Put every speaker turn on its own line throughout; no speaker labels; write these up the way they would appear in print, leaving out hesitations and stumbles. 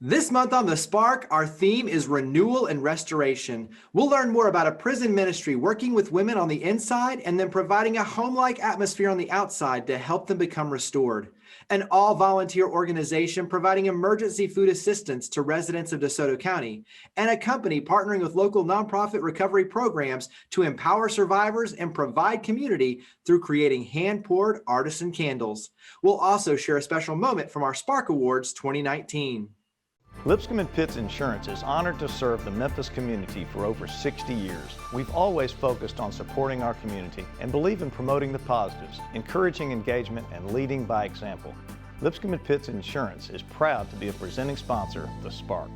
This month on The Spark, our theme is renewal and restoration. We'll learn more about a prison ministry working with women on the inside and then providing a home-like atmosphere on the outside to help them become restored. An all-volunteer organization providing emergency food assistance to residents of DeSoto County, and a company partnering with local nonprofit recovery programs to empower survivors and provide community through creating hand-poured artisan candles. We'll also share a special moment from our Spark Awards 2019.
Lipscomb and Pitts Insurance is honored to serve the Memphis community for over 60 years. We've always focused on supporting our community and believe in promoting the positives, encouraging engagement, and leading by example. Lipscomb and Pitts Insurance is proud to be a presenting sponsor of The Spark.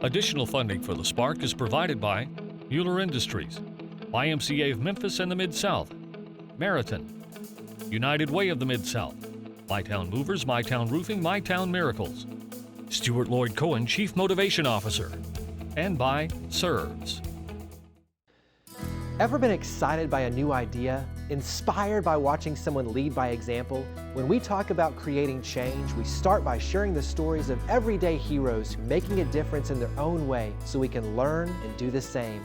Additional funding for The Spark is provided by Mueller Industries, YMCA of Memphis and the Mid-South, Meriton, United Way of the Mid-South, MyTown Movers, MyTown Roofing, MyTown Miracles, Stuart Lloyd Cohen, Chief Motivation Officer, and by Serves.
Ever been excited by a new idea? Inspired by watching someone lead by example? When we talk about creating change, we start by sharing the stories of everyday heroes making a difference in their own way so we can learn and do the same.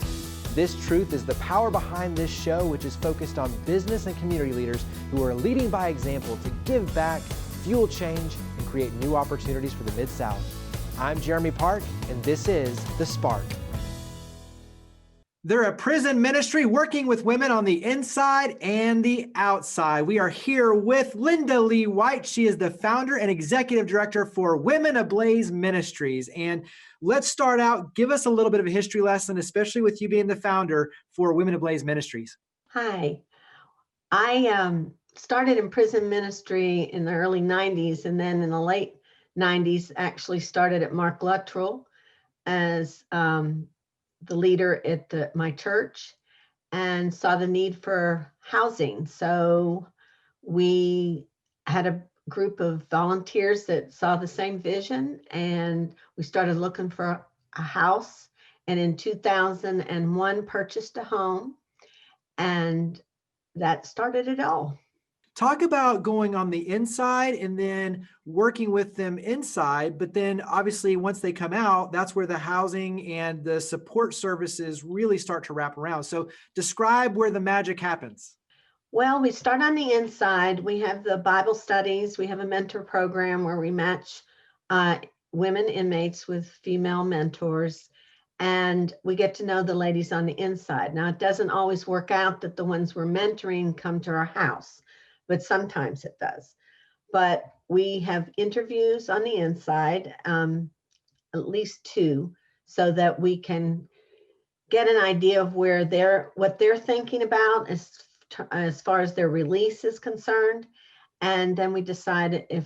This truth is the power behind this show, which is focused on business and community leaders who are leading by example to give back, fuel change, and create new opportunities for the Mid-South. I'm Jeremy Park, and this is The Spark.
They're a prison ministry working with women on the inside and the outside. We are here with Linda Lee White. She is the founder and executive director for Women Ablaze Ministries. And let's start out, give us a little bit of a history lesson, especially with you being the founder for Women Ablaze Ministries.
Hi, I started in prison ministry in the early 90s, and then in the late 90s actually started at Mark Luttrell as the leader at my church, and saw the need for housing. So we had a group of volunteers that saw the same vision, and we started looking for a house, and in 2001 purchased a home, and that started it all.
Talk about going on the inside and then working with them inside, but then obviously once they come out, that's where the housing and the support services really start to wrap around. So describe where the magic happens.
Well, we start on the inside. We have the Bible studies. We have a mentor program where we match women inmates with female mentors, and we get to know the ladies on the inside. Now, it doesn't always work out that the ones we're mentoring come to our house, but sometimes it does. But we have interviews on the inside, at least 2, so that we can get an idea of what they're thinking about as far as their release is concerned. And then we decide if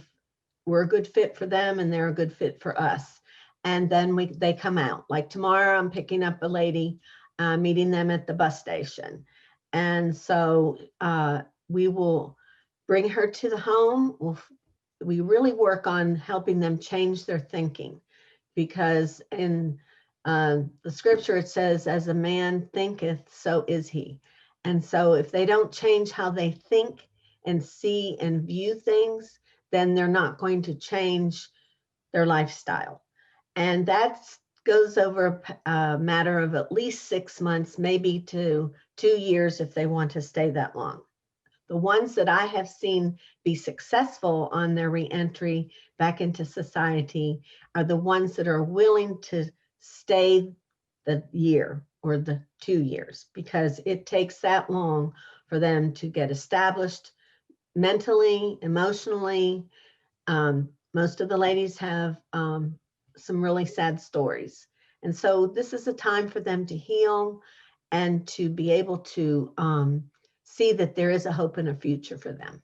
we're a good fit for them and they're a good fit for us. And then they come out. Like tomorrow, I'm picking up a lady, meeting them at the bus station. And so we will bring her to the home. We really work on helping them change their thinking, because in the scripture it says, as a man thinketh, so is he. And so if they don't change how they think and see and view things, then they're not going to change their lifestyle. And that goes over a matter of at least 6 months, maybe to 2 years if they want to stay that long. The ones that I have seen be successful on their reentry back into society are the ones that are willing to stay the year or the 2 years, because it takes that long for them to get established mentally, emotionally. Most of the ladies have some really sad stories. And so this is a time for them to heal and to be able to see that there is a hope and a future for them.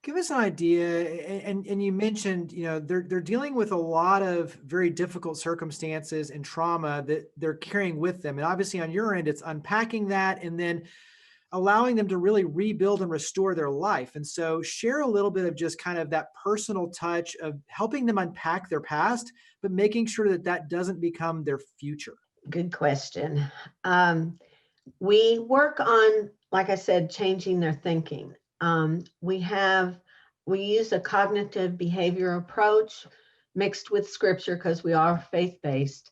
Give us an idea, and you mentioned, they're dealing with a lot of very difficult circumstances and trauma that they're carrying with them. And obviously on your end, it's unpacking that and then allowing them to really rebuild and restore their life. And so share a little bit of just kind of that personal touch of helping them unpack their past, but making sure that that doesn't become their future.
Good question. We work on, like I said, changing their thinking. We use a cognitive behavior approach mixed with scripture because we are faith-based.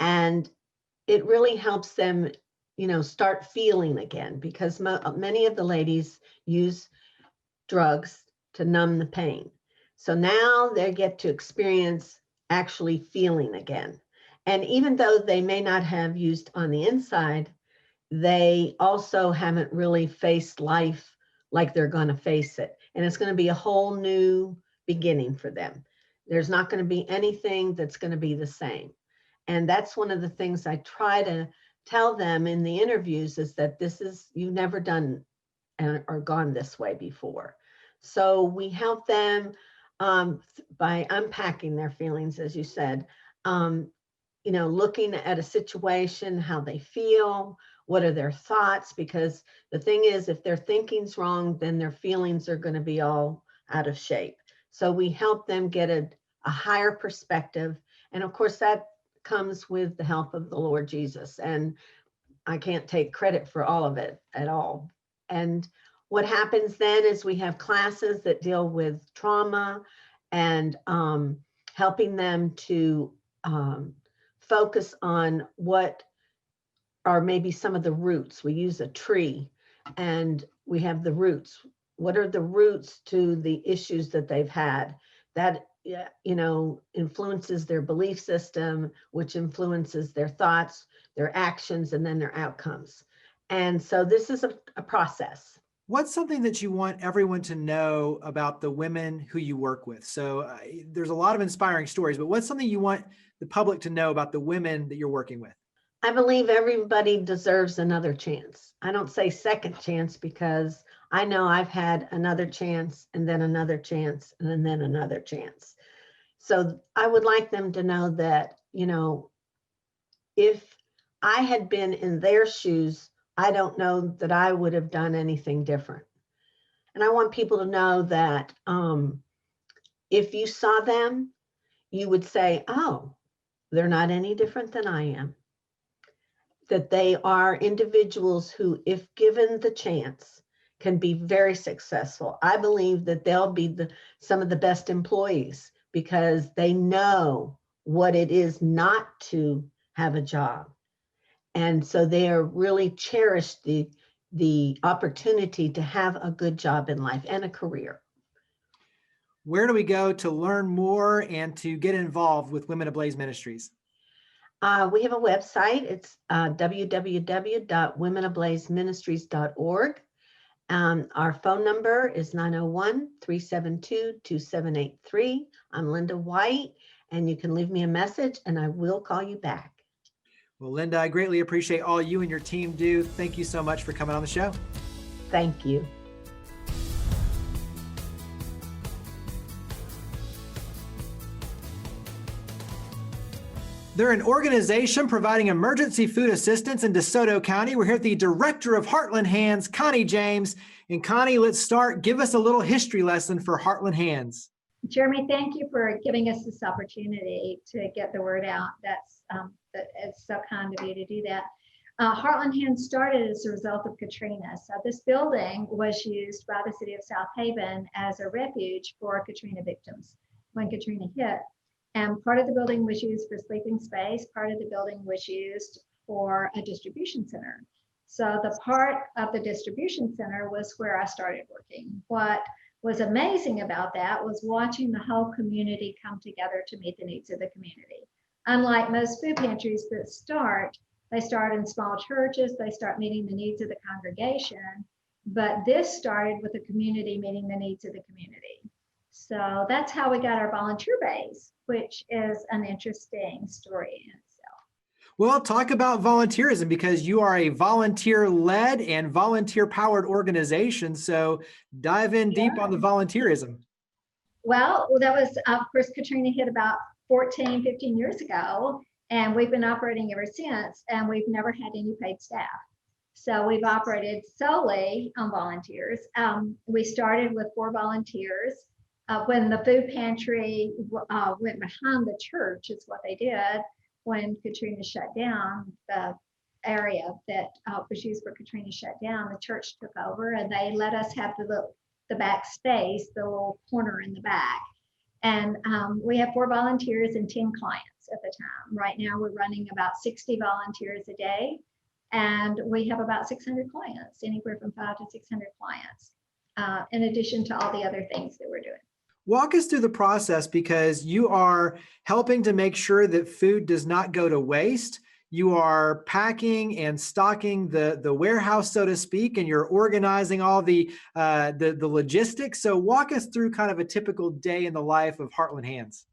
And it really helps them, start feeling again, because many of the ladies use drugs to numb the pain. So now they get to experience actually feeling again. And even though they may not have used on the inside, they also haven't really faced life like they're going to face it. And it's going to be a whole new beginning for them. There's not going to be anything that's going to be the same. And that's one of the things I try to tell them in the interviews, is that you've never done or gone this way before. So we help them by unpacking their feelings, as you said, looking at a situation, how they feel, what are their thoughts, because the thing is, if their thinking's wrong, then their feelings are going to be all out of shape. So we help them get a higher perspective. And of course, that comes with the help of the Lord Jesus. And I can't take credit for all of it at all. And what happens then is we have classes that deal with trauma and helping them to focus on what are maybe some of the roots. We use a tree and we have the roots. What are the roots to the issues that they've had that, influences their belief system, which influences their thoughts, their actions, and then their outcomes. And so this is a process.
What's something that you want everyone to know about the women who you work with? So there's a lot of inspiring stories, but what's something you want the public to know about the women that you're working with?
I believe everybody deserves another chance. I don't say second chance, because I know I've had another chance and then another chance and then another chance. So I would like them to know that, if I had been in their shoes, I don't know that I would have done anything different. And I want people to know that if you saw them, you would say, oh, they're not any different than I am. That they are individuals who, if given the chance, can be very successful. I believe that they'll be some of the best employees, because they know what it is not to have a job. And so they are really cherish the opportunity to have a good job in life and a career.
Where do we go to learn more and to get involved with Women Ablaze Ministries?
We have a website. It's www.womenablazeministries.org. Our phone number is 901-372-2783. I'm Linda White, and you can leave me a message and I will call you back.
Well, Linda, I greatly appreciate all you and your team do. Thank you so much for coming on the show.
Thank you.
They're an organization providing emergency food assistance in DeSoto County. We're here with the director of Heartland Hands, Connie James. And Connie, let's start. Give us a little history lesson for Heartland Hands.
Jeremy, thank you for giving us this opportunity to get the word out. It's so kind of you to do that. Heartland Hands started as a result of Katrina. So this building was used by the city of South Haven as a refuge for Katrina victims when Katrina hit. And part of the building was used for sleeping space. Part of the building was used for a distribution center. So the part of the distribution center was where I started working. What was amazing about that was watching the whole community come together to meet the needs of the community. Unlike most food pantries that they start in small churches, they start meeting the needs of the congregation, but this started with the community meeting the needs of the community. So that's how we got our volunteer base, which is an interesting story in itself.
Well, talk about volunteerism, because you are a volunteer-led and volunteer-powered organization. So dive in deep on the volunteerism.
Well, that was, of course, Katrina hit about 14, 15 years ago, and we've been operating ever since, and we've never had any paid staff. So we've operated solely on volunteers. We started with 4 volunteers. When the food pantry went behind the church, is what they did when Katrina shut down. The area that was used for Katrina shut down, the church took over and they let us have the back space, the little corner in the back. And we have 4 volunteers and 10 clients at the time. Right now, we're running about 60 volunteers a day, and we have about 600 clients, anywhere from 500 to 600 clients, in addition to all the other things that we're doing.
Walk us through the process, because you are helping to make sure that food does not go to waste. You are packing and stocking the warehouse, so to speak, and you're organizing all the logistics. So walk us through kind of a typical day in the life of Heartland Hands.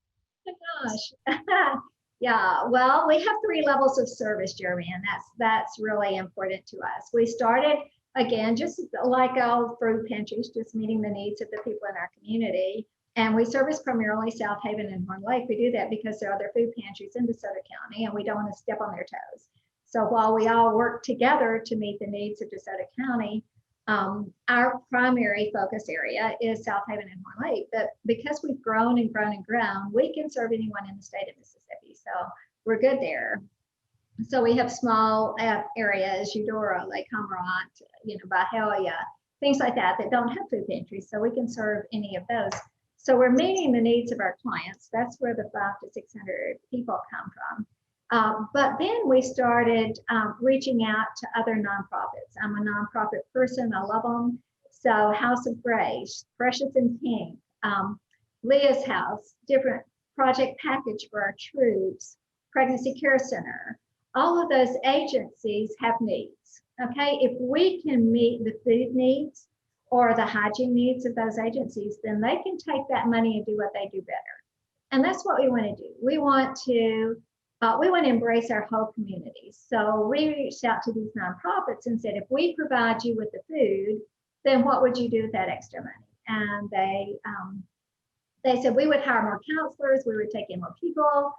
Oh my gosh. Yeah, well, we have 3 levels of service, Jeremy, and that's really important to us. We started, again, just like all food pantries, just meeting the needs of the people in our community. And we service primarily South Haven and Horn Lake. We do that because there are other food pantries in DeSoto County, and we don't want to step on their toes. So while we all work together to meet the needs of DeSoto County, our primary focus area is South Haven and Horn Lake. But because we've grown and grown and grown, we can serve anyone in the state of Mississippi. So we're good there. So we have small areas, Eudora, Lake Hummeront, Byhalia, things like that don't have food pantries. So we can serve any of those. So we're meeting the needs of our clients. That's where the 500 to 600 people come from. But then we started reaching out to other nonprofits. I'm a nonprofit person. I love them. So House of Grace, Precious and Pink, Leah's House, different Project Package for our troops, Pregnancy Care Center. All of those agencies have needs. Okay, if we can meet the food needs or the hygiene needs of those agencies, then they can take that money and do what they do better. And that's what we want to do. We want to embrace our whole community. So we reached out to these nonprofits and said, if we provide you with the food, then what would you do with that extra money? And they said we would hire more counselors, we would take in more people.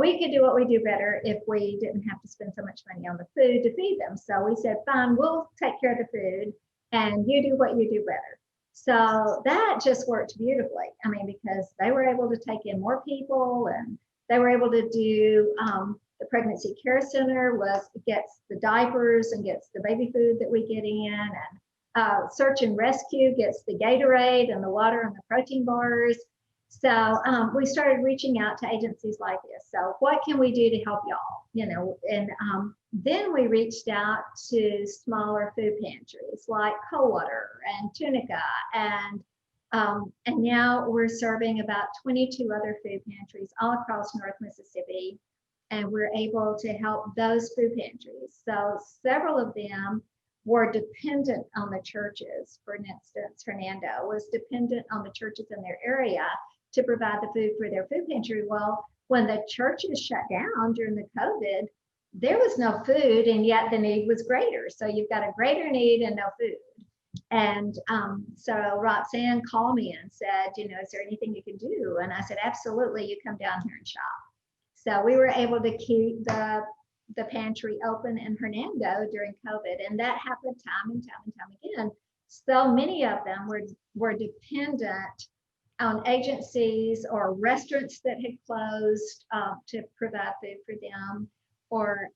We could do what we do better if we didn't have to spend so much money on the food to feed them. So we said, fine, we'll take care of the food, and you do what you do better. So that just worked beautifully. I mean, because they were able to take in more people, and they were able to do the Pregnancy Care Center gets the diapers and gets the baby food that we get in, and Search and Rescue gets the Gatorade and the water and the protein bars. So we started reaching out to agencies like this. So what can we do to help y'all? And then we reached out to smaller food pantries like Coldwater and Tunica, and now we're serving about 22 other food pantries all across North Mississippi, and we're able to help those food pantries. So several of them were dependent on the churches. For instance, Hernando was dependent on the churches in their area to provide the food for their food pantry. Well, when the churches shut down during the COVID, there was no food, and yet the need was greater. So you've got a greater need and no food. And so Roxanne called me and said, is there anything you can do? And I said, absolutely, you come down here and shop. So we were able to keep the pantry open in Hernando during COVID, and that happened time and time and time again. So many of them were dependent on agencies or restaurants that had closed to provide food for them, or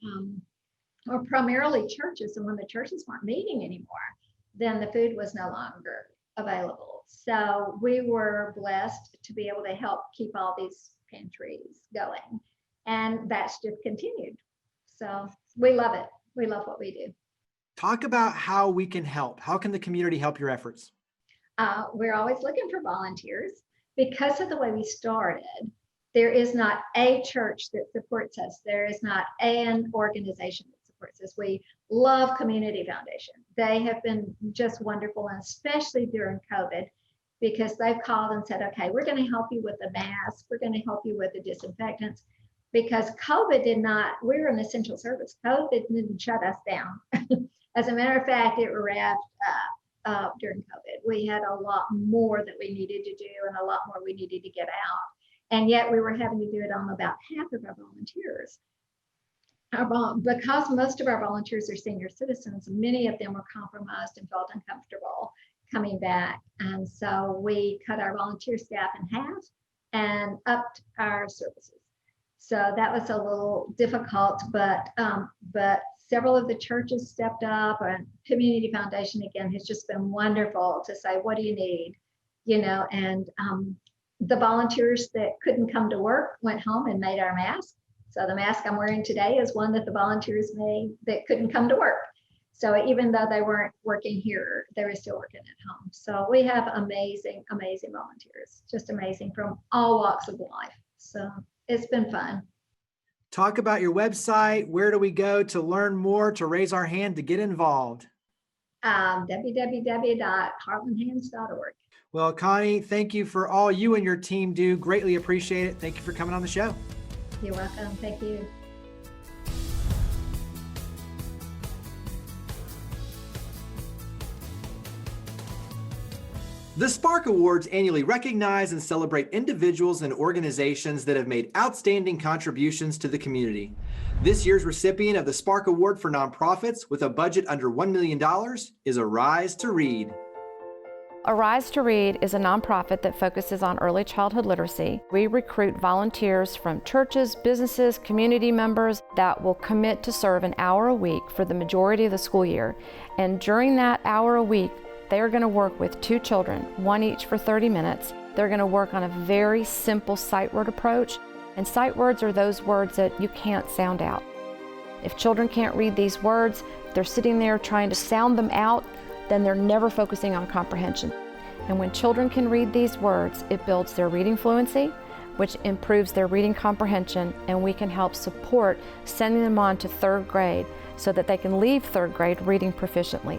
primarily churches. And when the churches weren't meeting anymore, then the food was no longer available. So we were blessed to be able to help keep all these pantries going. And that's just continued. So we love it. We love what we do.
Talk about how we can help. How can the community help your efforts?
We're always looking for volunteers. Because of the way we started, there is not a church that supports us. There is not an organization that supports us. We love Community Foundation. They have been just wonderful, and especially during COVID, because they've called and said, okay, we're going to help you with the masks. We're going to help you with the disinfectants, because COVID we were an essential service. COVID didn't shut us down. As a matter of fact, it wrapped up during COVID. We had a lot more that we needed to do and a lot more we needed to get out. And yet we were having to do it on about half of our volunteers. Because most of our volunteers are senior citizens, many of them were compromised and felt uncomfortable coming back. And so we cut our volunteer staff in half and upped our services. So that was a little difficult, but several of the churches stepped up, and Community Foundation, again, has just been wonderful to say, what do you need? And The volunteers that couldn't come to work went home and made our mask. So the mask I'm wearing today is one that the volunteers made that couldn't come to work. So even though they weren't working here, they were still working at home. So we have amazing, amazing volunteers, just amazing from all walks of life. So it's been fun.
Talk about your website. Where do we go to learn more, to raise our hand, to get involved?
www.heartlandhands.org.
Well, Connie, thank you for all you and your team do. Greatly appreciate it. Thank you for coming on the show.
You're welcome. Thank you.
The Spark Awards annually recognize and celebrate individuals and organizations that have made outstanding contributions to the community. This year's recipient of the Spark Award for Nonprofits with a budget under $1 million is Arise to Read.
Arise to Read is a nonprofit that focuses on early childhood literacy. We recruit volunteers from churches, businesses, community members that will commit to serve an hour a week for the majority of the school year. And during that hour a week, they are going to work with 2 children, one each for 30 minutes. They're going to work on a very simple sight word approach. And sight words are those words that you can't sound out. If children can't read these words, they're sitting there trying to sound them out, then they're never focusing on comprehension. And when children can read these words, it builds their reading fluency, which improves their reading comprehension, and we can help support sending them on to 3rd grade so that they can leave 3rd grade reading proficiently.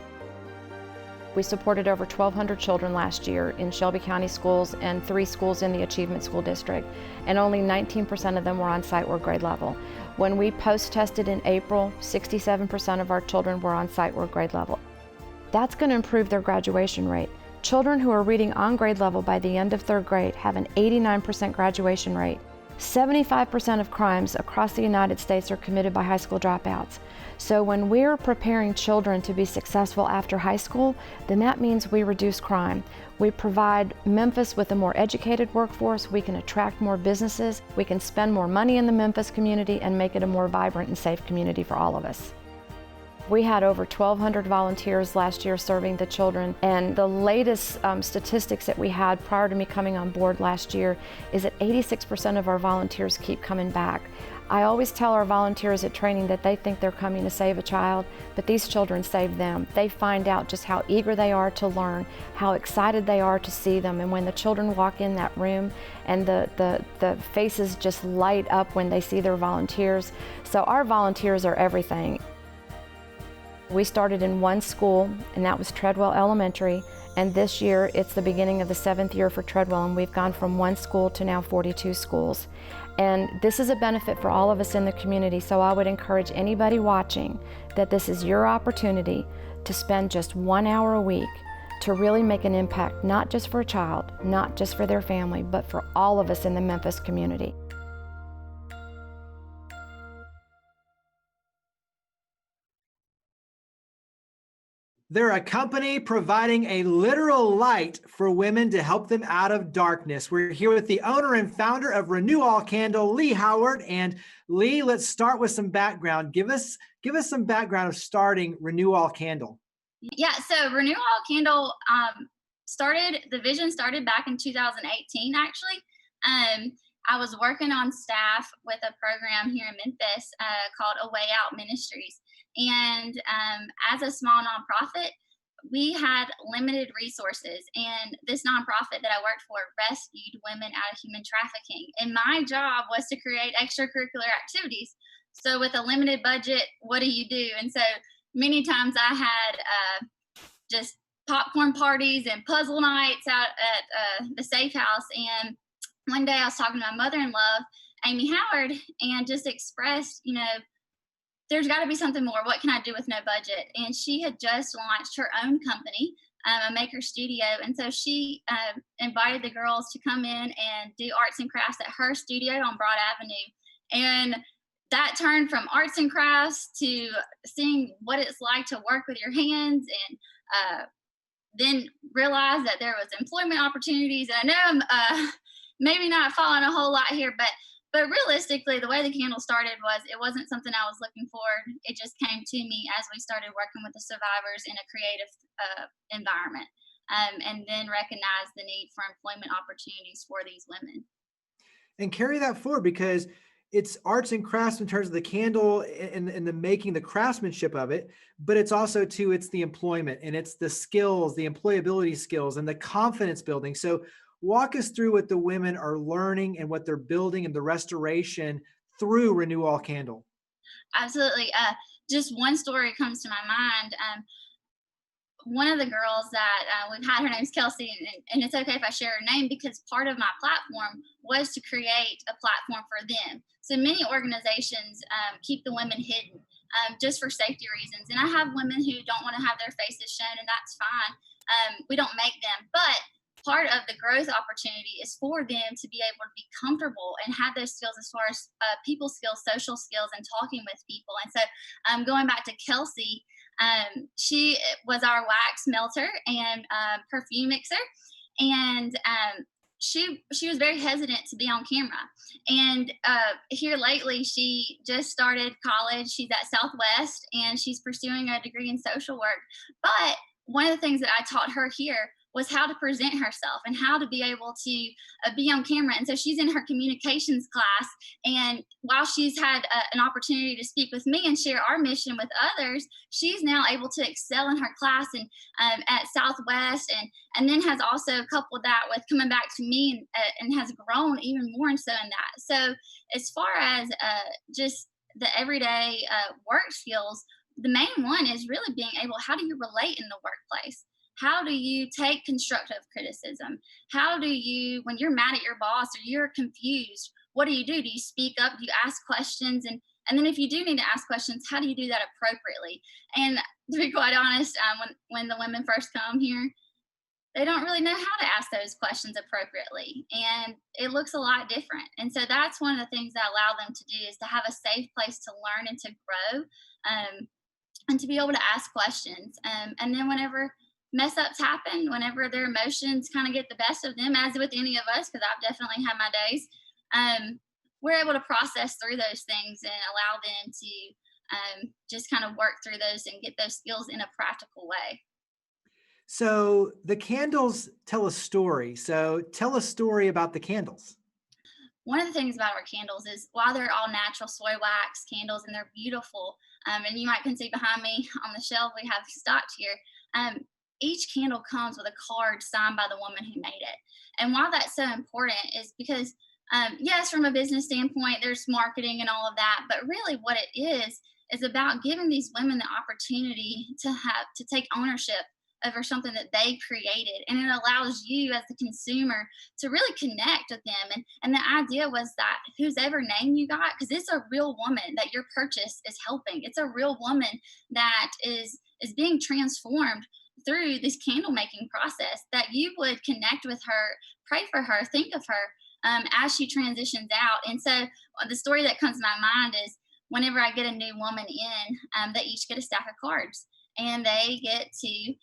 We supported over 1,200 children last year in Shelby County schools and 3 schools in the Achievement School District, and only 19% of them were on sight word grade level. When we post-tested in April, 67% of our children were on sight word grade level. That's going to improve their graduation rate. Children who are reading on grade level by the end of 3rd grade have an 89% graduation rate. 75% of crimes across the United States are committed by high school dropouts. So when we're preparing children to be successful after high school, then that means we reduce crime. We provide Memphis with a more educated workforce, we can attract more businesses, we can spend more money in the Memphis community and make it a more vibrant and safe community for all of us. We had over 1,200 volunteers last year serving the children, and the latest statistics that we had prior to me coming on board last year is that 86% of our volunteers keep coming back. I always tell our volunteers at training that they think they're coming to save a child, but these children save them. They find out just how eager they are to learn, how excited they are to see them, and when the children walk in that room and the faces just light up when they see their volunteers. So our volunteers are everything. We started in 1 school, and that was Treadwell Elementary, and this year it's the beginning of the 7th year for Treadwell, and we've gone from 1 school to now 42 schools. And this is a benefit for all of us in the community, so I would encourage anybody watching that this is your opportunity to spend just 1 hour a week to really make an impact, not just for a child, not just for their family, but for all of us in the Memphis community.
They're a company providing a literal light for women to help them out of darkness. We're here with the owner and founder of Renew All Candle, Lee Howard. And Lee, let's start with some background. Give us some background of starting Renew All Candle.
Yeah, so Renew All Candle the vision started back in 2018, actually. I was working on staff with a program here in Memphis called A Way Out Ministries. And as a small nonprofit, we had limited resources. And this nonprofit that I worked for rescued women out of human trafficking. And my job was to create extracurricular activities. So with a limited budget, what do you do? And so many times I had just popcorn parties and puzzle nights out at the Safe House. And one day I was talking to my mother-in-law, Amy Howard, and just expressed, there's got to be something more. What can I do with no budget? And she had just launched her own company, a maker studio. And so she invited the girls to come in and do arts and crafts at her studio on Broad Avenue. And that turned from arts and crafts to seeing what it's like to work with your hands, and then realized that there was employment opportunities. And I know I'm maybe not following a whole lot here, but realistically, the way the candle started was it wasn't something I was looking for. It just came to me as we started working with the survivors in a creative environment. and then recognize the need for employment opportunities for these women.
And carry that forward, because it's arts and crafts in terms of the candle and the making, the craftsmanship of it, but it's also too, it's the employment and it's the skills, the employability skills and the confidence building. So walk us through what the women are learning and what they're building in the restoration through Renew All Candle.
Absolutely. Just one story comes to my mind. One of the girls that we've had, her name's Kelsey, and it's okay if I share her name because part of my platform was to create a platform for them. So many organizations keep the women hidden just for safety reasons. And I have women who don't want to have their faces shown, and that's fine. We don't make them. But part of the growth opportunity is for them to be able to be comfortable and have those skills as far as people skills, social skills, and talking with people. And so going back to Kelsey, she was our wax melter and perfume mixer, and she was very hesitant to be on camera. And here lately, she just started college. She's at Southwest, and she's pursuing a degree in social work. But one of the things that I taught her here was how to present herself and how to be able to be on camera. And so she's in her communications class. And while she's had an opportunity to speak with me and share our mission with others, she's now able to excel in her class and at Southwest, and then has also coupled that with coming back to me and has grown even more and so in that. So as far as just the everyday work skills, the main one is really being able, how do you relate in the workplace? How do you take constructive criticism? How do you, when you're mad at your boss or you're confused, what do you do? Do you speak up? Do you ask questions? And then if you do need to ask questions, how do you do that appropriately? And to be quite honest, when the women first come here, they don't really know how to ask those questions appropriately. And it looks a lot different. And so that's one of the things that I allow them to do, is to have a safe place to learn and to grow, and to be able to ask questions. And then whenever mess ups happen, whenever their emotions kind of get the best of them, as with any of us, because I've definitely had my days, we're able to process through those things and allow them to just kind of work through those and get those skills in a practical way.
So the candles tell a story. So tell a story about the candles.
One of the things about our candles is, while they're all natural soy wax candles and they're beautiful, and you might can see behind me on the shelf, we have stocked here. Each candle comes with a card signed by the woman who made it. And why that's so important is because, yes, from a business standpoint, there's marketing and all of that, but really what it is about giving these women the opportunity to take ownership over something that they created. And it allows you as the consumer to really connect with them. And the idea was that whose ever name you got, because it's a real woman that your purchase is helping. It's a real woman that is being transformed through this candle making process, that you would connect with her, pray for her, think of her as she transitions out. And so the story that comes to my mind is, whenever I get a new woman in, they each get a stack of cards, and they get to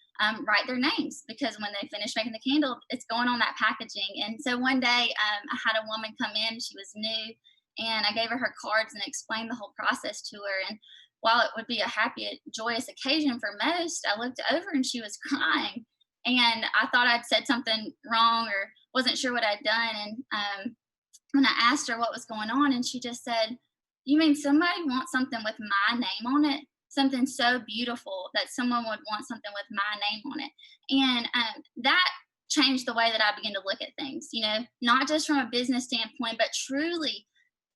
write their names, because when they finish making the candle, it's going on that packaging. And so one day I had a woman come in, she was new, and I gave her cards and explained the whole process to her. And while it would be a happy, joyous occasion for most, I looked over and she was crying. And I thought I'd said something wrong or wasn't sure what I'd done. And when I asked her what was going on, and she just said, "You mean somebody wants something with my name on it? Something so beautiful that someone would want something with my name on it." And that changed the way that I began to look at things, not just from a business standpoint, but truly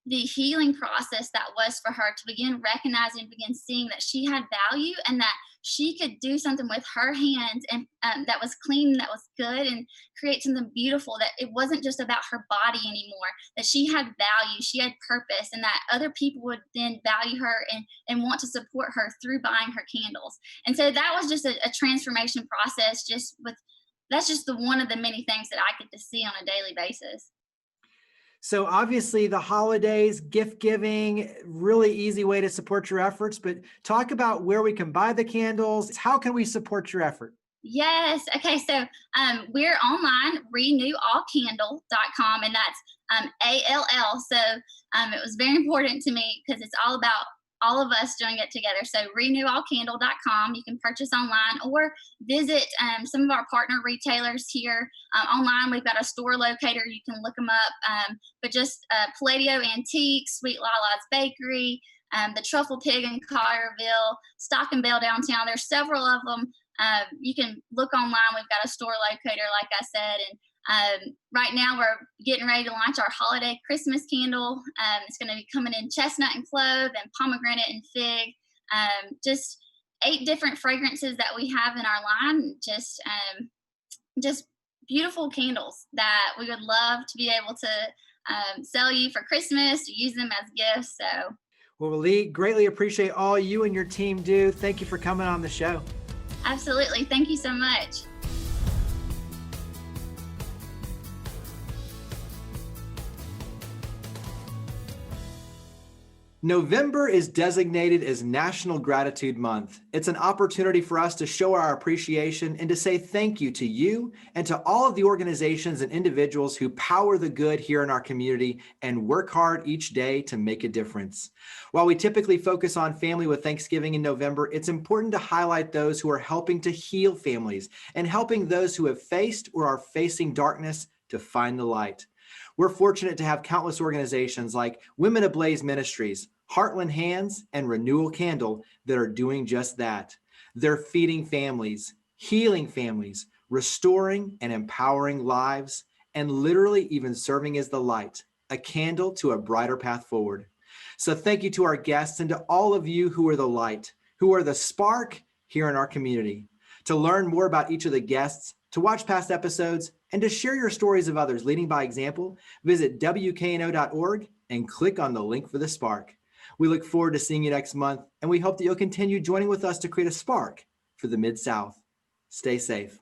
the healing process that was for her to begin recognizing, begin seeing that she had value and that she could do something with her hands, and that was clean, that was good, and create something beautiful, that it wasn't just about her body anymore, that she had value, she had purpose, and that other people would then value her and want to support her through buying her candles. And so that was just a transformation process, that's just one of the many things that I get to see on a daily basis.
So obviously the holidays, gift giving, really easy way to support your efforts, but talk about where we can buy the candles. How can we support your effort?
Yes. Okay. So we're online, renewallcandle.com, and that's ALL. So it was very important to me because it's all about all of us doing it together. So renewallcandle.com, you can purchase online or visit some of our partner retailers here online. We've got a store locator, you can look them up, but just Palladio Antiques, Sweet Lala's Bakery, the Truffle Pig in Collierville, Stock and Bale downtown. There's several of them. You can look online. We've got a store locator, like I said, and right now we're getting ready to launch our holiday Christmas candle. It's going to be coming in chestnut and clove and pomegranate and fig. Just 8 different fragrances that we have in our line. Just beautiful candles that we would love to be able to sell you for Christmas, to use them as gifts. So.
Well, Lee, greatly appreciate all you and your team do. Thank you for coming on the show.
Absolutely. Thank you so much.
November is designated as National Gratitude Month. It's an opportunity for us to show our appreciation and to say thank you to you and to all of the organizations and individuals who power the good here in our community and work hard each day to make a difference. While we typically focus on family with Thanksgiving in November, it's important to highlight those who are helping to heal families and helping those who have faced or are facing darkness to find the light. We're fortunate to have countless organizations like Women Ablaze Ministries, Heartland Hands, and Renewal Candle that are doing just that. They're feeding families, healing families, restoring and empowering lives, and literally even serving as the light, a candle to a brighter path forward. So thank you to our guests and to all of you who are the light, who are the spark here in our community. To learn more about each of the guests, to watch past episodes, and to share your stories of others leading by example, visit WKNO.org and click on the link for the spark. We look forward to seeing you next month, and we hope that you'll continue joining with us to create a spark for the Mid-South. Stay safe.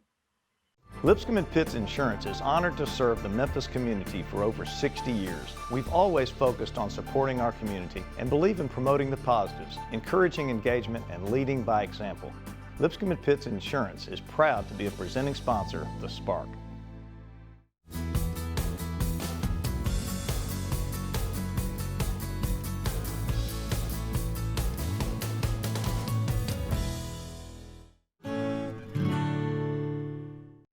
Lipscomb & Pitts Insurance is honored to serve the Memphis community for over 60 years. We've always focused on supporting our community and believe in promoting the positives, encouraging engagement, and leading by example. Lipscomb & Pitts Insurance is proud to be a presenting sponsor of The Spark.